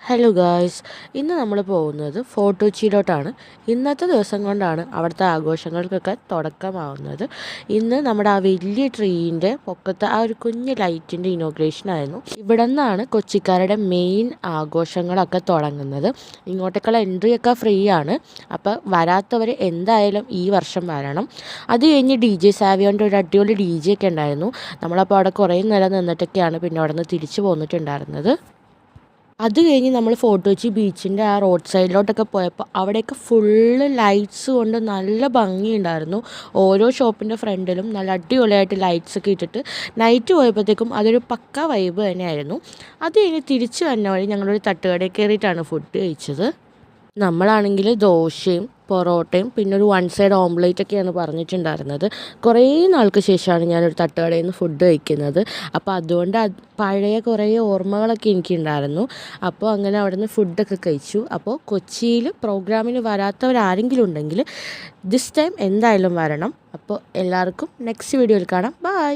Hello guys, ഇന്ന് നമ്മൾ പോകുന്നത് ഫോർട്ട് കൊച്ചിയിലോട്ടാണ്. ഇന്നത്തെ ദിവസം കൊണ്ടാണ് അവിടുത്തെ ആഘോഷങ്ങൾക്കൊക്കെ തുടക്കമാവുന്നത്. ഇന്ന് നമ്മുടെ ആ വലിയ ട്രീൻ്റെ പൊക്കത്ത് ആ ഒരു കുഞ്ഞ് ലൈറ്റിൻ്റെ ഇനോഗ്രേഷനായിരുന്നു. ഇവിടെ നിന്നാണ് കൊച്ചിക്കാരുടെ മെയിൻ ആഘോഷങ്ങളൊക്കെ തുടങ്ങുന്നത്. ഇങ്ങോട്ടേക്കുള്ള എൻട്രിയൊക്കെ ഫ്രീ ആണ്. അപ്പോൾ വരാത്തവർ എന്തായാലും ഈ വർഷം വരണം. അത് കഴിഞ്ഞ് DJ സാവിയോൻ്റെ ഒരു അടിപൊളി DJ ഒക്കെ ഉണ്ടായിരുന്നു. നമ്മളപ്പോൾ അവിടെ കുറേ നേരം നിന്നിട്ടൊക്കെയാണ് പിന്നെ അവിടെ നിന്ന് തിരിച്ചു പോന്നിട്ടുണ്ടായിരുന്നത്. അത് കഴിഞ്ഞ് നമ്മൾ ഫോർട്ട് കൊച്ചി ബീച്ചിൻ്റെ ആ റോഡ് സൈഡിലോട്ടൊക്കെ പോയപ്പോൾ അവിടെയൊക്കെ ഫുള്ള് ലൈറ്റ്സ് കൊണ്ട് നല്ല ഭംഗിയുണ്ടായിരുന്നു. ഓരോ ഷോപ്പിൻ്റെ ഫ്രണ്ടിലും നല്ല അടിപൊളിയായിട്ട് ലൈറ്റ്സ് ഒക്കെ ഇട്ടിട്ട് നൈറ്റ് പോയപ്പോഴത്തേക്കും അതൊരു പക്ക വൈബ് തന്നെയായിരുന്നു. അത് കഴിഞ്ഞ് തിരിച്ച് വന്ന വഴി ഞങ്ങളൊരു തട്ടുകടയിൽ കയറിയിട്ടാണ് ഫുഡ് കഴിച്ചത്. നമ്മളാണെങ്കിൽ ദോശയും പൊറോട്ടയും പിന്നെ ഒരു 1 സൈഡ് ഓംലേറ്റ് ഒക്കെയാണ് പറഞ്ഞിട്ടുണ്ടായിരുന്നത്. കുറേ നാൾക്ക് ശേഷമാണ് ഞാനൊരു തട്ടുകടയിൽ നിന്ന് ഫുഡ് കഴിക്കുന്നത്. അപ്പോൾ അതുകൊണ്ട് പഴയ കുറേ ഓർമ്മകളൊക്കെ എനിക്കുണ്ടായിരുന്നു. അപ്പോൾ അങ്ങനെ അവിടെ നിന്ന് ഫുഡൊക്കെ കഴിച്ചു. അപ്പോൾ കൊച്ചിയിൽ പ്രോഗ്രാമിന് വരാത്തവരാരെങ്കിലും ഉണ്ടെങ്കിൽ ദിസ് ടൈം എന്തായാലും വരണം. അപ്പോൾ എല്ലാവർക്കും നെക്സ്റ്റ് വീഡിയോയിൽ കാണാം. ബൈ.